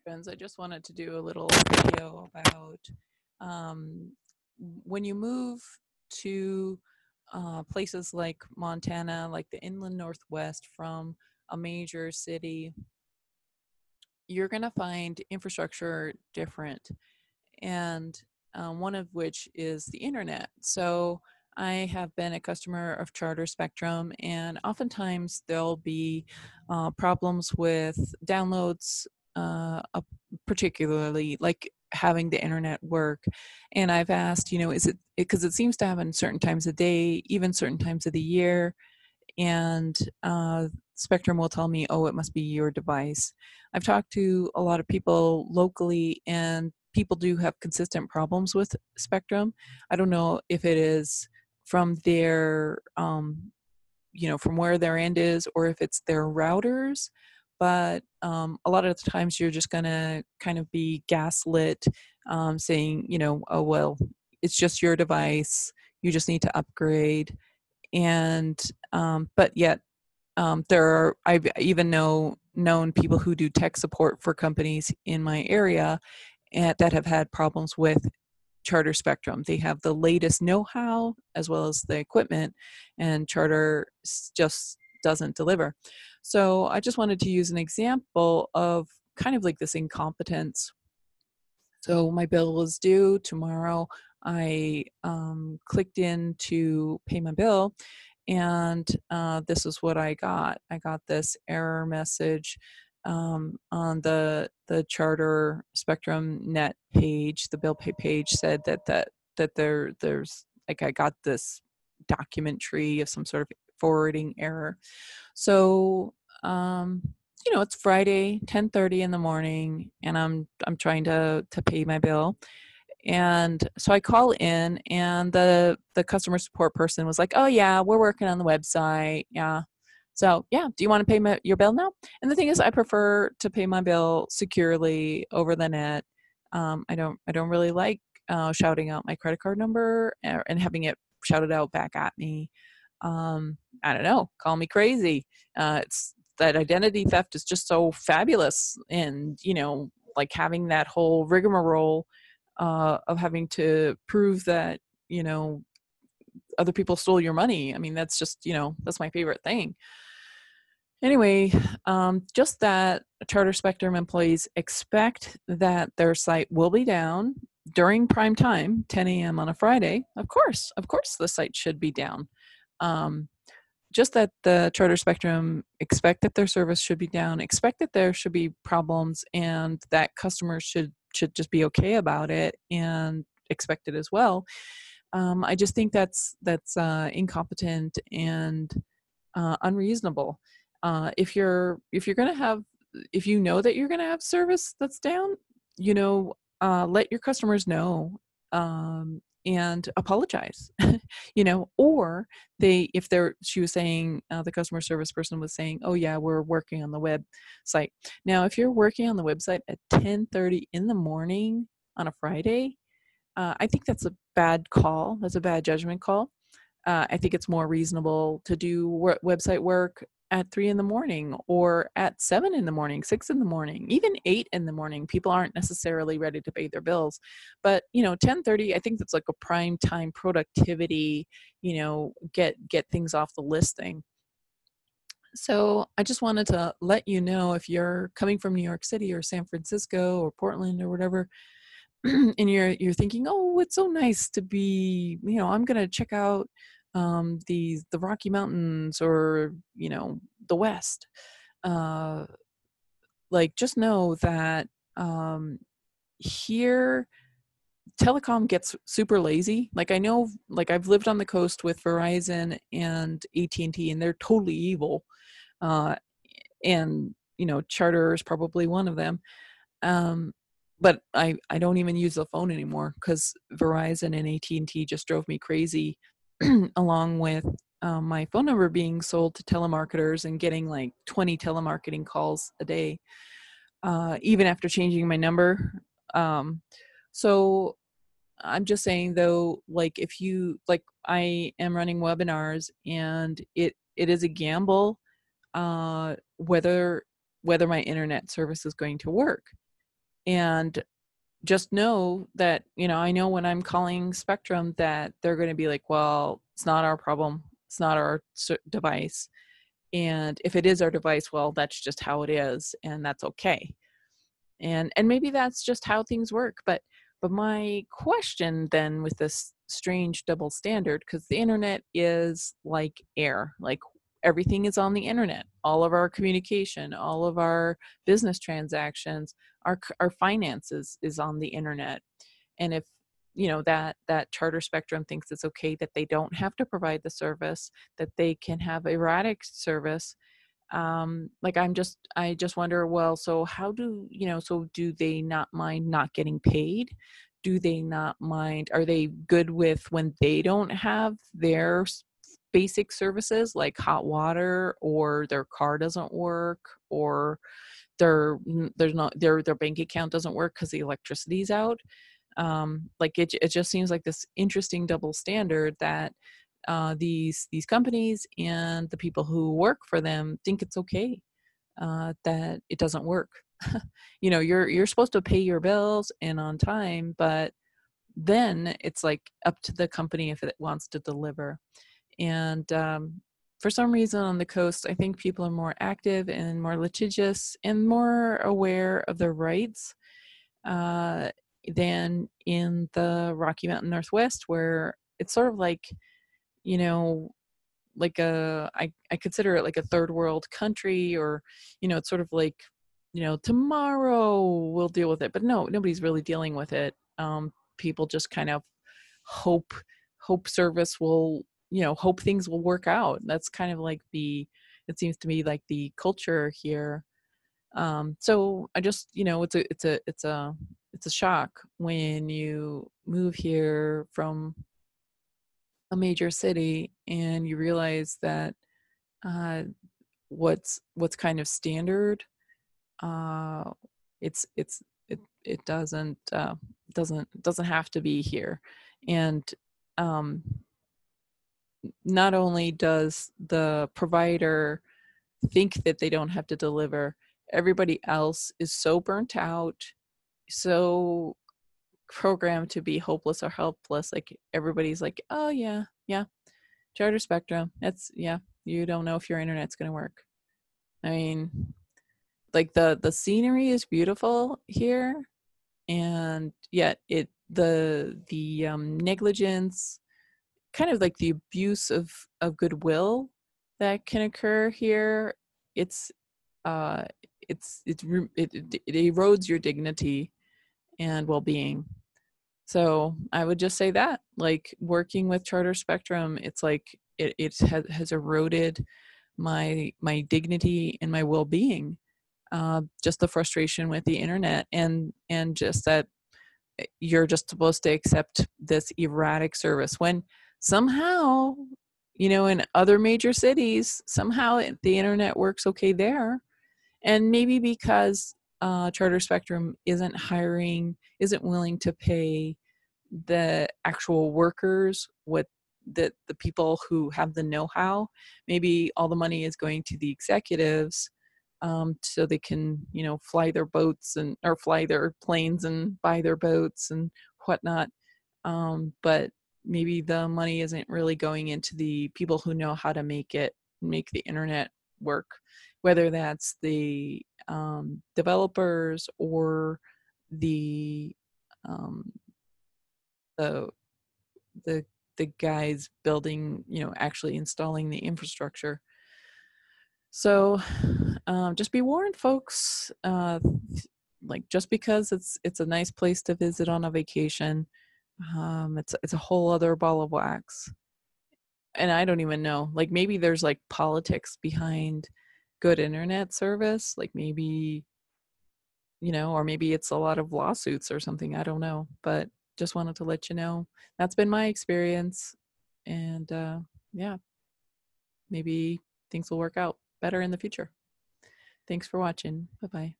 friends. I just wanted to do a little video about um, when you move to places like Montana, like the inland Northwest from a major city, you're going to find infrastructure different. And one of which is the internet. So I have been a customer of Charter Spectrum, and oftentimes there'll be problems with downloads, particularly like having the internet work. And I've asked, is it because it seems to happen certain times of day, even certain times of the year, and Spectrum will tell me, oh, it must be your device. I've talked to a lot of people locally, and people do have consistent problems with Spectrum. I don't know if it is from their, from where their end is, or if it's their routers. But a lot of the times you're just going to kind of be gaslit, saying, oh, well, it's just your device. You just need to upgrade. And but yet I've even known people who do tech support for companies in my area that have had problems with Charter Spectrum. They have the latest know-how as well as the equipment, and Charter just doesn't deliver. So I just wanted to use an example of kind of like this incompetence. So my bill was due tomorrow. I clicked in to pay my bill, and this is what I got. I got this error message on the Charter Spectrum Net page. The bill pay page said that there's like I got this document tree of some sort of forwarding error. So it's Friday, 10:30 in the morning, and I'm trying to pay my bill. And so I call in, and the customer support person was like, "Oh yeah, we're working on the website. Yeah. So yeah, do you want to pay your bill now?" And the thing is, I prefer to pay my bill securely over the net. I don't really like shouting out my credit card number and having it shouted out back at me. I don't know. Call me crazy. It's that identity theft is just so fabulous, and like having that whole rigmarole of having to prove that other people stole your money. I mean, that's just that's my favorite thing. Anyway, just that Charter Spectrum employees expect that their site will be down during prime time, 10 a.m. on a Friday. Of course, the site should be down. Um, just that the Charter Spectrum expect that their service should be down, expect that there should be problems, and that customers should just be okay about it and expect it as well. I just think that's incompetent and unreasonable. If you're gonna have if you know that you're gonna have service that's down, let your customers know, and apologize. Or if they're she was saying, the customer service person was saying, oh yeah, we're working on the website. Now if you're working on the website at 10:30 in the morning on a Friday, I think that's a bad call. That's a bad judgment call. I think it's more reasonable to do website work at 3 in the morning, or at 7 in the morning, 6 in the morning, even 8 in the morning. People aren't necessarily ready to pay their bills, but 10:30, I think that's like a prime time productivity, get things off the listing. So I just wanted to let you know, if you're coming from New York City or San Francisco or Portland or whatever, and you're thinking, oh, it's so nice to be, I'm gonna check out the Rocky Mountains, or the West. Uh, like, just know that here telecom gets super lazy. Like, I know, like, I've lived on the coast with Verizon and AT&T, and they're totally evil. Uh, and Charter is probably one of them. Um, but I don't even use the phone anymore, because Verizon and AT&T just drove me crazy, along with my phone number being sold to telemarketers and getting like 20 telemarketing calls a day, even after changing my number. Um, so I'm just saying, though, like, if you like, I am running webinars, and it is a gamble, whether my internet service is going to work. And just know that, I know when I'm calling Spectrum that they're going to be like, well, it's not our problem. It's not our device. And if it is our device, well, that's just how it is, and that's okay. And maybe that's just how things work. But my question then with this strange double standard, because the internet is like air, like everything is on the internet, all of our communication, all of our business transactions, our finances is on the internet. And if that Charter Spectrum thinks it's okay that they don't have to provide the service, that they can have erratic service, like I just wonder, well, so how do so do they not mind not getting paid? Do they not mind, are they good with when they don't have their basic services like hot water, or their car doesn't work, or there's not their bank account doesn't work because the electricity's out? Like it just seems like this interesting double standard that these companies and the people who work for them think it's okay that it doesn't work. You're supposed to pay your bills and on time, but then it's like up to the company if it wants to deliver. And for some reason on the coast, I think people are more active and more litigious and more aware of their rights uh, than in the Rocky Mountain Northwest, where it's sort of like, you know, like I consider it like a third world country, or, it's sort of like, tomorrow we'll deal with it. But no, nobody's really dealing with it. People just kind of hope, service will, hope things will work out. That's kind of like it seems to me like the culture here. So I just, it's a shock when you move here from a major city and you realize that uh, what's kind of standard, uh, it doesn't have to be here. And um, not only does the provider think that they don't have to deliver, everybody else is so burnt out, so programmed to be hopeless or helpless. Like everybody's like, oh yeah, yeah, Charter Spectrum. That's, yeah. You don't know if your internet's gonna work. I mean, like the scenery is beautiful here, and yet the negligence, kind of like the abuse of goodwill that can occur here. It's uh it erodes your dignity and well-being. So I would just say that, like, working with Charter Spectrum, it's like it has eroded my dignity and my well-being. Just the frustration with the internet, and just that you're just supposed to accept this erratic service when somehow, in other major cities, somehow the internet works okay there. And maybe because Charter Spectrum isn't willing to pay the actual workers what the people who have the know-how. Maybe all the money is going to the executives, so they can, fly their boats or fly their planes and buy their boats and whatnot. But maybe the money isn't really going into the people who know how to make the internet work, whether that's the developers or the um, the the the guys building, actually installing the infrastructure. So just be warned, folks. Like, just because it's a nice place to visit on a vacation, it's a whole other ball of wax. And I don't even know. Like, maybe there's like politics behind good internet service. Like maybe, or maybe it's a lot of lawsuits or something. I don't know. But just wanted to let you know that's been my experience. And yeah, maybe things will work out better in the future. Thanks for watching. Bye bye.